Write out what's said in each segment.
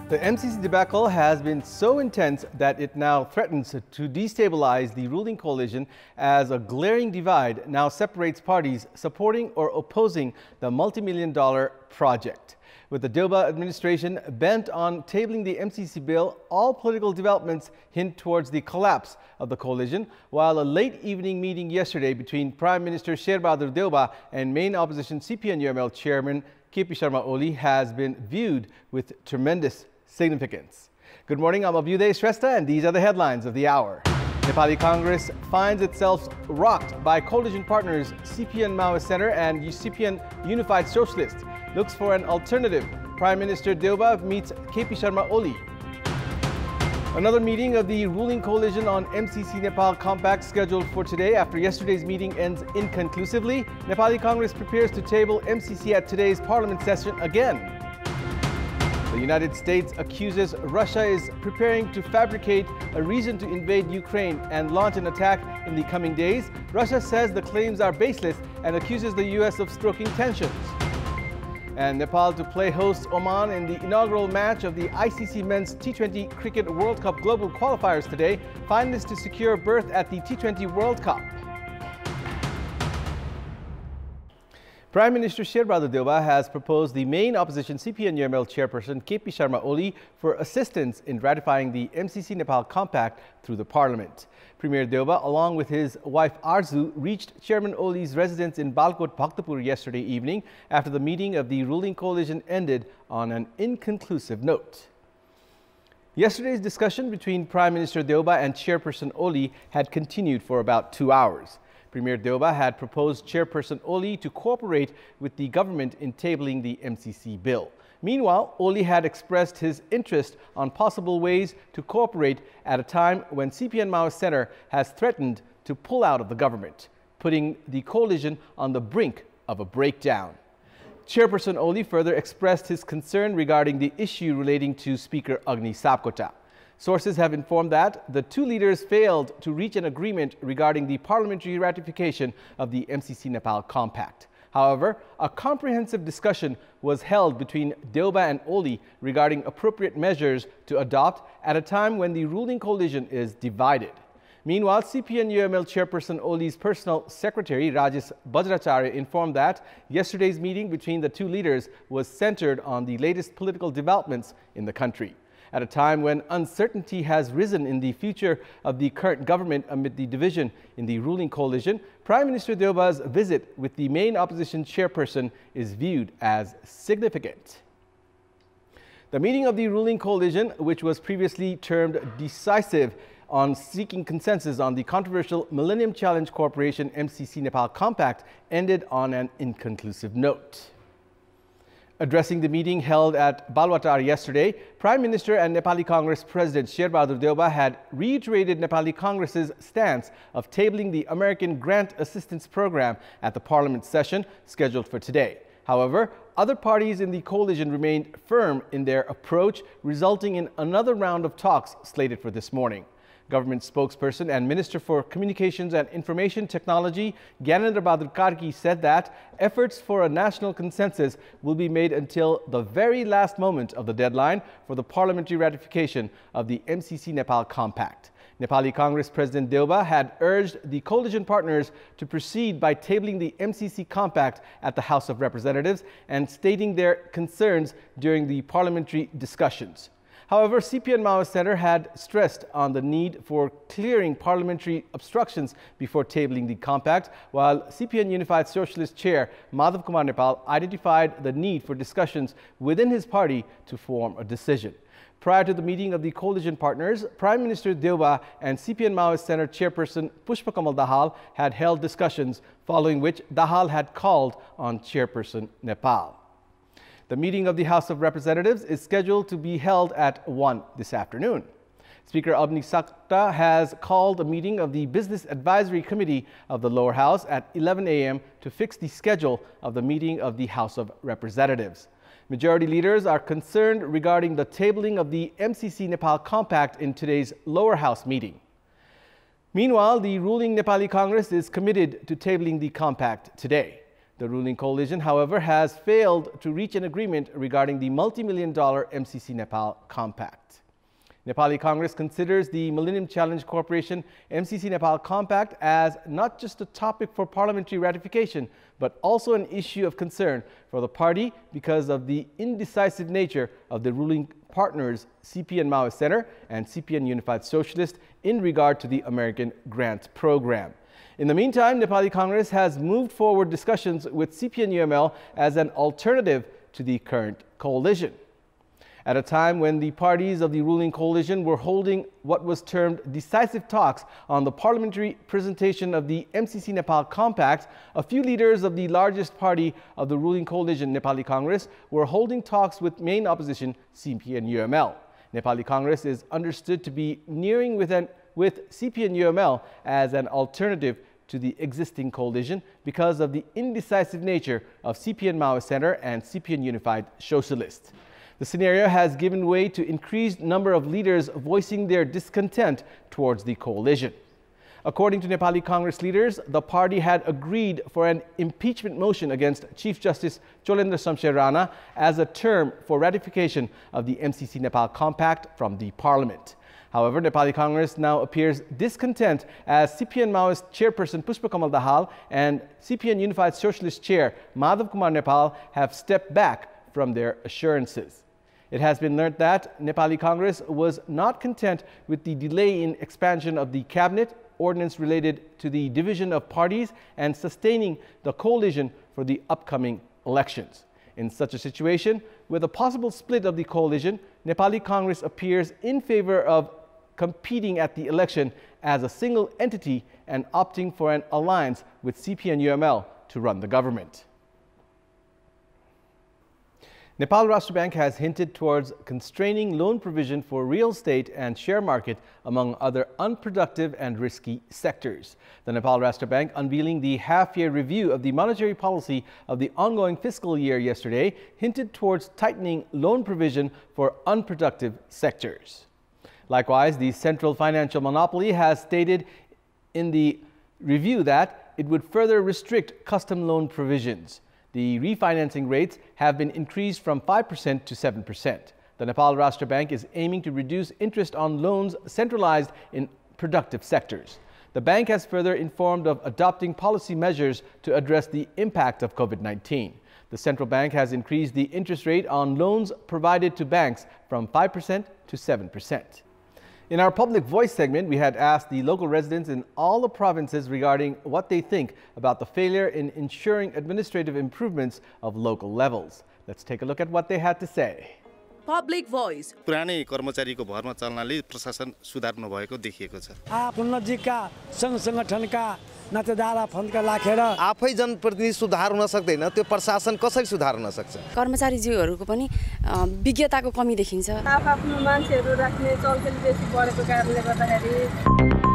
The MCC debacle has been so intense that it now threatens to destabilize the ruling coalition, as a glaring divide now separates parties supporting or opposing the multi-million-dollar project. With the Deoba administration bent on tabling the MCC bill, all political developments hint towards the collapse of the coalition, while a late evening meeting yesterday between Prime Minister Sherbahadur Deoba and main opposition CPN UML chairman KP Sharma Oli has been viewed with tremendous significance. Good morning, I'm Abhyuday Shrestha, and these are the headlines of the hour. Nepali Congress finds itself rocked by coalition partners CPN Maoist Center and CPN Unified Socialist. Looks for an alternative. Prime Minister Deoba meets KP Sharma Oli. Another meeting of the ruling coalition on MCC Nepal Compact scheduled for today. After yesterday's meeting ends inconclusively, Nepali Congress prepares to table MCC at today's parliament session again. The United States accuses Russia is preparing to fabricate a reason to invade Ukraine and launch an attack in the coming days. Russia says the claims are baseless and accuses the US of stoking tensions. And Nepal to play host Oman in the inaugural match of the ICC Men's T20 Cricket World Cup Global Qualifiers today. Finalists to secure a berth at the T20 World Cup. Prime Minister Sherbahadur Deoba has proposed the main opposition CPN UML chairperson KP Sharma Oli for assistance in ratifying the MCC Nepal Compact through the parliament. Premier Deoba, along with his wife Arzu, reached Chairman Oli's residence in Balkot, Kantipur yesterday evening after the meeting of the ruling coalition ended on an inconclusive note. Yesterday's discussion between Prime Minister Deoba and Chairperson Oli had continued for about 2 hours. Premier Deoba had proposed Chairperson Oli to cooperate with the government in tabling the MCC bill. Meanwhile, Oli had expressed his interest on possible ways to cooperate at a time when CPN Maoist Center has threatened to pull out of the government, putting the coalition on the brink of a breakdown. Chairperson Oli further expressed his concern regarding the issue relating to Speaker Agni Sapkota. Sources have informed that the two leaders failed to reach an agreement regarding the parliamentary ratification of the MCC Nepal Compact. However, a comprehensive discussion was held between Deoba and Oli regarding appropriate measures to adopt at a time when the ruling coalition is divided. Meanwhile, CPN UML chairperson Oli's personal secretary Rajesh Bajracharya informed that yesterday's meeting between the two leaders was centered on the latest political developments in the country. At a time when uncertainty has risen in the future of the current government amid the division in the ruling coalition, Prime Minister Deoba's visit with the main opposition chairperson is viewed as significant. The meeting of the ruling coalition, which was previously termed decisive on seeking consensus on the controversial Millennium Challenge Corporation MCC Nepal Compact, ended on an inconclusive note. Addressing the meeting held at Balwatar yesterday, Prime Minister and Nepali Congress President Sherbahadur Deoba had reiterated Nepali Congress's stance of tabling the American Grant Assistance Program at the Parliament session scheduled for today. However, other parties in the coalition remained firm in their approach, resulting in another round of talks slated for this morning. Government spokesperson and Minister for Communications and Information Technology Gyanendra Bahadur Karki said that efforts for a national consensus will be made until the very last moment of the deadline for the parliamentary ratification of the MCC Nepal Compact. Nepali Congress President Deoba had urged the coalition partners to proceed by tabling the MCC Compact at the House of Representatives and stating their concerns during the parliamentary discussions. However, CPN Maoist Center had stressed on the need for clearing parliamentary obstructions before tabling the compact, while CPN Unified Socialist Chair Madhav Kumar Nepal identified the need for discussions within his party to form a decision. Prior to the meeting of the coalition partners, Prime Minister Deoba and CPN Maoist Center Chairperson Pushpakamal Dahal had held discussions, following which Dahal had called on Chairperson Nepal. The meeting of the House of Representatives is scheduled to be held at 1 this afternoon. Speaker Agni Sapkota has called a meeting of the Business Advisory Committee of the lower house at 11 a.m. to fix the schedule of the meeting of the House of Representatives. Majority leaders are concerned regarding the tabling of the MCC Nepal Compact in today's lower house meeting. Meanwhile, the ruling Nepali Congress is committed to tabling the compact today. The ruling coalition, however, has failed to reach an agreement regarding the multi-million-dollar MCC Nepal Compact. Nepali Congress considers the Millennium Challenge Corporation MCC Nepal Compact as not just a topic for parliamentary ratification, but also an issue of concern for the party because of the indecisive nature of the ruling partners CPN Maoist Center and CPN Unified Socialist in regard to the American grant program. In the meantime, Nepali Congress has moved forward discussions with CPN UML as an alternative to the current coalition. At a time when the parties of the ruling coalition were holding what was termed decisive talks on the parliamentary presentation of the MCC Nepal Compact, a few leaders of the largest party of the ruling coalition, Nepali Congress, were holding talks with main opposition CPN UML. Nepali Congress is understood to be nearing with CPN UML as an alternative to the existing coalition because of the indecisive nature of CPN Maoist Center and CPN Unified Socialist. The scenario has given way to increased number of leaders voicing their discontent towards the coalition. According to Nepali Congress leaders, the party had agreed for an impeachment motion against Chief Justice Cholendra Shamsher Rana as a term for ratification of the MCC Nepal Compact from the parliament. However, Nepali Congress now appears discontent as CPN Maoist chairperson Pushpa Kamal Dahal and CPN Unified Socialist chair Madhav Kumar Nepal have stepped back from their assurances. It has been learned that Nepali Congress was not content with the delay in expansion of the cabinet, ordinance related to the division of parties, and sustaining the coalition for the upcoming elections. In such a situation, with a possible split of the coalition, Nepali Congress appears in favor of competing at the election as a single entity and opting for an alliance with CPN UML to run the government. Nepal Rashtra Bank has hinted towards constraining loan provision for real estate and share market, among other unproductive and risky sectors. The Nepal Rashtra Bank, unveiling the half-year review of the monetary policy of the ongoing fiscal year yesterday, hinted towards tightening loan provision for unproductive sectors. Likewise, the Central Financial Monopoly has stated in the review that it would further restrict custom loan provisions. The refinancing rates have been increased from 5% to 7%. The Nepal Rashtra Bank is aiming to reduce interest on loans centralized in productive sectors. The bank has further informed of adopting policy measures to address the impact of COVID-19. The central bank has increased the interest rate on loans provided to banks from 5% to 7%. In our Public Voice segment, we had asked the local residents in all the provinces regarding what they think about the failure in ensuring administrative improvements of local levels. Let's take a look at what they had to say. Public Voice. पुरानै कर्मचारीको भरमा चल्नाले प्रशासन सुधार नभएको देखिएको छ। आफ्नो नजिकका संगठनका नातेदार फन्डका लाखेर आफै जनप्रतिनिधि सुधार हुन सक्दैन, त्यो प्रशासन कसरी सुधार हुन सक्छ? कर्मचारीज्यूहरूको पनि विज्ञताको कमी देखिन्छ। आफ्नो मान्छेहरू राख्ने चलचल बेसी बढेको कारणले गर्दाखेरि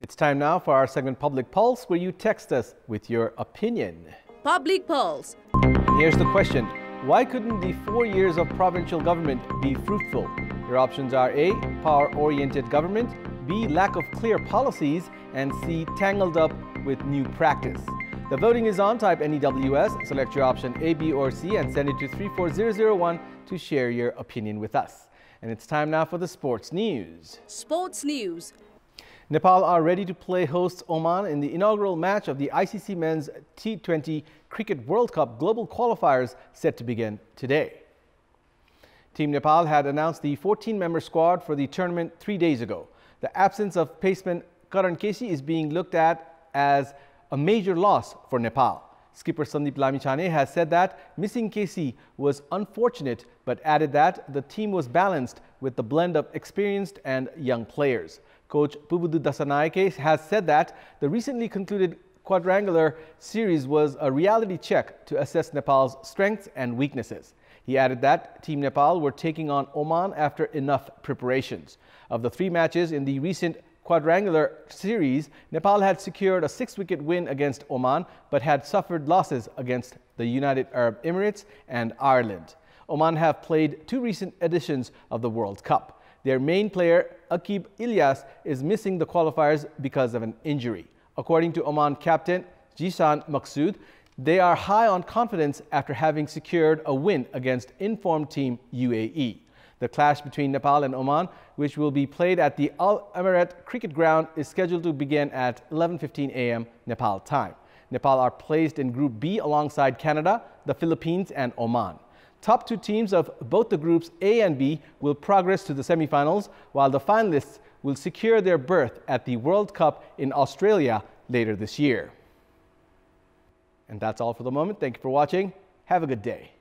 It's time now for our segment Public Pulse, where you text us with your opinion. Public Pulse. And here's the question. Why couldn't the 4 years of provincial government be fruitful? Your options are A, power-oriented government, B, lack of clear policies, and C, tangled up with new practice. The voting is on. Type NEWS, select your option A, B, or C, and send it to 34001 to share your opinion with us. And it's time now for the sports news. Sports news. Nepal are ready to play hosts Oman in the inaugural match of the ICC Men's T20 Cricket World Cup Global Qualifiers set to begin today. Team Nepal had announced the 14-member squad for the tournament 3 days ago. The absence of paceman Karan Kesi is being looked at as a major loss for Nepal. Skipper Sandeep Lamichhane has said that missing Kesi was unfortunate, but added that the team was balanced with the blend of experienced and young players. Coach Pubudu Dasanaike has said that the recently concluded quadrangular series was a reality check to assess Nepal's strengths and weaknesses. He added that Team Nepal were taking on Oman after enough preparations. Of the 3 matches in the recent quadrangular series, Nepal had secured a 6-wicket win against Oman, but had suffered losses against the United Arab Emirates and Ireland. Oman have played 2 recent editions of the World Cup. Their main player, Aqib Ilyas, is missing the qualifiers because of an injury. According to Oman captain Jishan Maqsood, they are high on confidence after having secured a win against informed team UAE. The clash between Nepal and Oman, which will be played at the Al Emirat Cricket Ground, is scheduled to begin at 11:15 a.m. Nepal time. Nepal are placed in Group B alongside Canada, the Philippines and Oman. Top two teams of both the groups A and B will progress to the semifinals, while the finalists will secure their berth at the World Cup in Australia later this year. And that's all for the moment. Thank you for watching. Have a good day.